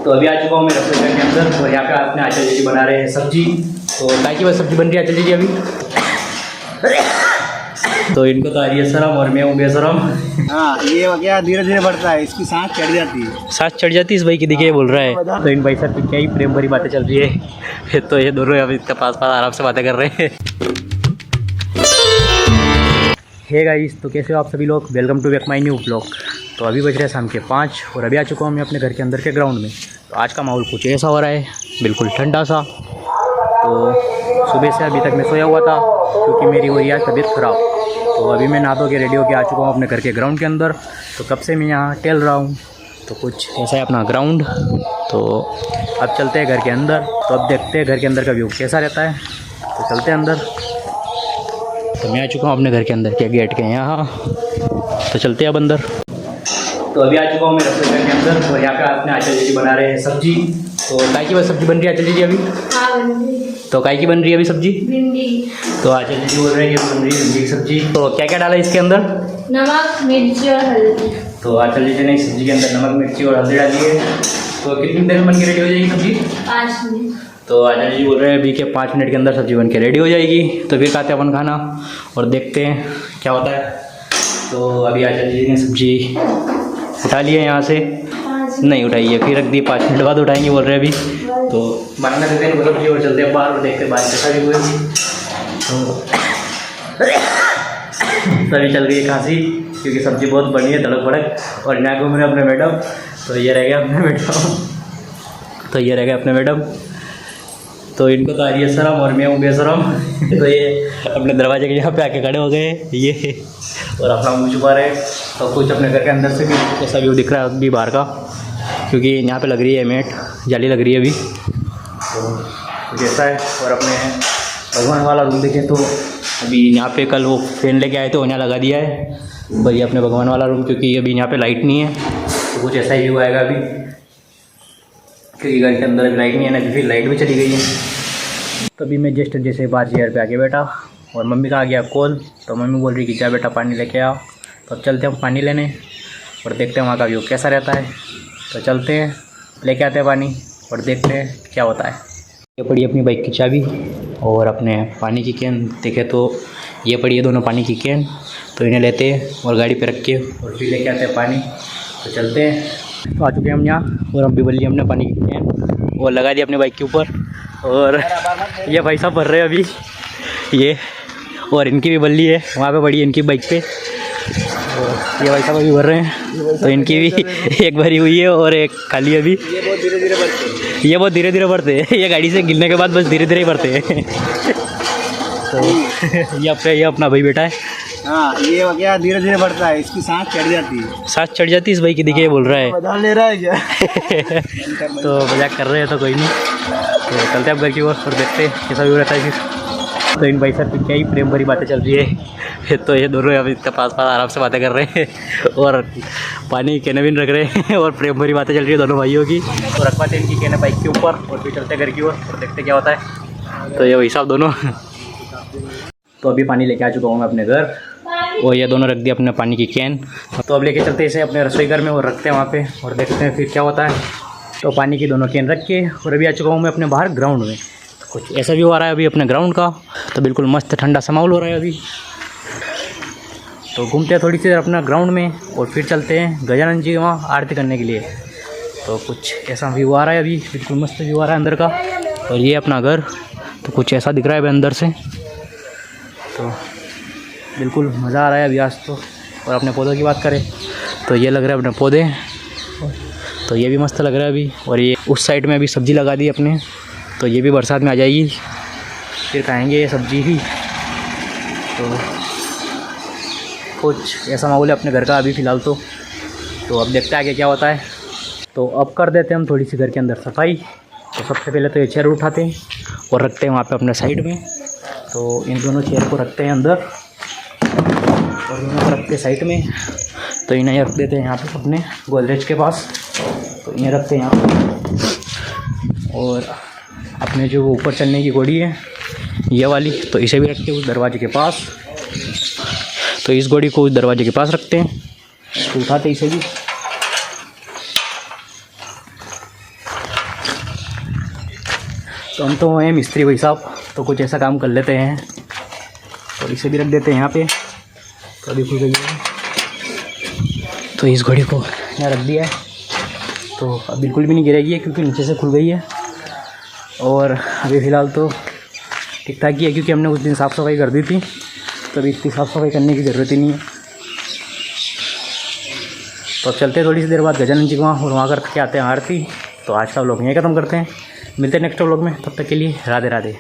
तो अभी आ चुका हूँ मैं रसोई घर के अंदर और यहाँ पे अपने आचार्य जी बना रहे हैं सब्जी। तो काय की बस सब्जी बन रही है आचार्य जी अभी। तो इनको तो आ रही है शर्म और मैं हूँ बेशरम। हाँ, ये हो गया, धीरे धीरे बढ़ता है, इसकी सांस चढ़ जाती है। सांस चढ़ जाती है इस भाई की, देखिए बोल रहा है। तो इन भाई साहब की क्या ही प्रेम भरी बातें चल रही है। तो ये दोनों अभी इसके पास पास आराम से बातें कर रहे हैं। हे गाइस, तो कैसे हो आप सभी लोग, welcome to back my new blog. तो अभी बज रहे हैं शाम के 5 और अभी आ चुका हूँ मैं अपने घर के अंदर के ग्राउंड में। तो आज का माहौल कुछ ऐसा हो रहा है, बिल्कुल ठंडा सा। तो सुबह से अभी तक मैं सोया हुआ था क्योंकि मेरी हो रही है तबीयत ख़राब। तो अभी मैं नहा धो के रेडी होकर आ चुका हूँ अपने घर के ग्राउंड के अंदर। तो कब से मैं यहाँ टहल रहा हूँ। तो कुछ ऐसा है अपना ग्राउंड। तो अब चलते हैं घर के अंदर। तो अब देखते हैं घर के अंदर का व्यू कैसा रहता है। तो चलते हैं अंदर। तो मैं आ चुका हूँ अपने घर के अंदर के गेट के यहाँ। तो चलते हैं अब अंदर। तो अभी आ चुका हूँ मैं रसोई घर के अंदर और यहाँ पे अपने आचार्य जी बना रहे हैं सब्जी। तो काय की बस सब्जी बन रही है आचार्य जी अभी। तो काय की बन रही है अभी सब्जी? भिंडी। तो आचार्य जी बोल रहे हैं ये बन रही है भिंडी की सब्जी। तो क्या क्या डाला है इसके अंदर? नमक, मिर्ची और हल्दी। तो आचार्य जी ने इस सब्जी के अंदर नमक, मिर्ची और हल्दी डाली है। तो कितनी देर में बन के रेडी हो जाएगी सब्जी? 5 मिनट। तो आचार्य जी बोल रहे हैं अभी के 5 मिनट के अंदर सब्जी बन के रेडी हो जाएगी। तो फिर खाते हैं अपन खाना और देखते हैं क्या होता है। तो अभी आचार्य जी ने सब्जी उठा ली है यहाँ से, नहीं उठाई है, फिर रख दी, 5 मिनट बाद उठाएंगे बोल रहे हैं अभी। तो बनाना देते हैं सब्जी और चलते हैं बाहर और देखते हैं बाहर कैसा भी हुआ। तो अभी चल गई खांसी क्योंकि सब्जी बहुत बनी है तड़क भड़क। और यहाँ घूम रहे अपने मैडम। तो ये रह गया अपने मैडम। तो इनको तो आ रही है शर्म और मैं हूँ बेशरम। तो ये अपने दरवाजे के यहाँ पे आके खड़े हो गए ये, और अपना मुँह छुपा रहे। तो कुछ अपने घर के अंदर से भी ऐसा व्यू दिख रहा है अभी बाहर का, क्योंकि यहाँ पे लग रही है मेट, जाली लग रही है अभी। तो कुछ ऐसा है। और अपने भगवान वाला रूम देखें तो अभी यहाँ पे कल वो फैन लेके आए तो यहाँ लगा दिया है भाई अपने भगवान वाला रूम, क्योंकि अभी यहाँ पे लाइट नहीं है। तो कुछ ऐसा ही व्यू आएगा अभी, क्योंकि घर के अंदर लाइट नहीं है ना, फिर लाइट भी चली गई है। तो अभी मैं जस्ट जैसे बाहर चेयर पे आके बैठा और मम्मी का आ गया कॉल। तो मम्मी बोल रही कि जा बेटा पानी लेके आओ। तो अब चलते हैं हम पानी लेने और देखते हैं वहाँ का व्यू कैसा रहता है। तो चलते हैं, लेके आते हैं पानी और देखते हैं क्या होता है। ये पड़ी अपनी बाइक की चाबी और अपने पानी की कैन देखे तो ये पड़ी है दोनों पानी की कैन। तो इन्हें लेते हैं और गाड़ी पे रख के और फिर लेके आते हैं पानी। तो चलते हैं। तो आ चुके हैं हम यहाँ और हम भी बल्ली हमने पानी की कैन और लगा दी अपने बाइक के ऊपर। और ये भाई साहब भर रहे हैं अभी ये, और इनकी भी बल्ली है वहाँ पे पड़ी है इनकी बाइक पे। और ये भाई साहब अभी भर रहे हैं। तो इनकी भी एक भरी हुई है और एक खाली अभी। ये बहुत धीरे धीरे बढ़ते हैं। ये गाड़ी से गिरने के बाद बस धीरे धीरे ही बढ़ते हैं। तो ये अपना भाई बेटा है। हाँ, ये हो गया, धीरे धीरे बढ़ता है, इसकी सांस चढ़ जाती है। सांस चढ़ जाती है इस भाई की, देखिए बोल रहा है। बदल ले रहा है क्या? तो मजाक कर रहे हैं तो कोई नहीं। तो चलते हैं अब घर की ओर और देखते हैं कैसा व्यू रहता है फिर। तो इन भाई साहब की क्या ही प्रेम भरी बातें चल रही है। तो ये दोनों अभी इसके पास पास आराम से बातें कर रहे हैं और पानी की कैने भी रख रहे हैं और प्रेम भरी बातें चल रही है दोनों भाइयों की। तो रखवाते हैं इनकी कैने बाइक के ऊपर और फिर चलते हैं घर की ओर और देखते क्या होता है। तो ये भाई साहब दोनों। तो अभी पानी लेके आ चुका हूँ मैं अपने घर और ये दोनों रख दिया अपने पानी की कैन। तो अब लेके चलते इसे अपने रसोई घर में और रखते हैं वहाँ पे और देखते हैं फिर क्या होता है। तो पानी की दोनों कैन रख के और अभी आ चुका हूँ मैं अपने बाहर ग्राउंड में। कुछ ऐसा व्यू आ रहा है अभी अपने ग्राउंड का। तो बिल्कुल मस्त ठंडा सा माहौल हो रहा है अभी। तो घूमते हैं थोड़ी सी देर अपना ग्राउंड में और फिर चलते हैं गजानन जी वहाँ आरती करने के लिए। तो कुछ ऐसा व्यू आ रहा है अभी, बिल्कुल मस्त व्यू आ रहा है अंदर का। और ये अपना घर तो कुछ ऐसा दिख रहा है अभी अंदर से। तो बिल्कुल मज़ा आ रहा है अभी आज तो। और अपने पौधों की बात करें तो ये लग रहा है अपने पौधे, तो ये भी मस्त लग रहा है अभी। और ये उस साइड में अभी सब्ज़ी लगा दी अपने, तो ये भी बरसात में आ जाएगी, फिर खाएंगे ये सब्ज़ी ही। तो कुछ ऐसा माहौल है अपने घर का अभी फ़िलहाल तो। तो अब देखते हैं आगे क्या होता है। तो अब कर देते हैं हम थोड़ी सी घर के अंदर सफाई। तो सबसे पहले तो ये चेयर उठाते हैं और रखते हैं वहाँ पे अपने साइड में। तो इन दोनों चेयर को रखते हैं अंदर और इन्हें को रखते हैं साइड में। तो इन्हें रख देते हैं यहाँ पे अपने गोदरेज के पास। तो इन्हें रखते हैं यहाँ पे। और अपने जो ऊपर चलने की घोड़ी है ये वाली, तो इसे भी रखते हैं उस दरवाजे के पास। तो इस घोड़ी को उस दरवाजे के पास रखते हैं। तो उठाते इसे भी तो हम तो हैं मिस्त्री भाई साहब, तो कुछ ऐसा काम कर लेते हैं। तो इसे भी रख देते हैं यहाँ पे। तो अभी खुल गई है, तो इस घड़ी को यहाँ रख दिया है, तो अब बिल्कुल भी नहीं गिरेगी है क्योंकि नीचे से खुल गई है। और अभी फ़िलहाल तो ठीक ठाक ही है क्योंकि हमने उस दिन साफ़ सफाई कर दी थी, तो अभी इतनी साफ़ सफाई करने की ज़रूरत ही नहीं है। तो अब चलते हैं थोड़ी सी देर बाद गजानन जी को वहाँ, और वहाँ करके आते हैं आरती। तो आज का व्लॉग यहीं ख़त्म करते हैं, मिलते हैं नेक्स्ट व्लॉग में, तब तक के लिए राधे राधे।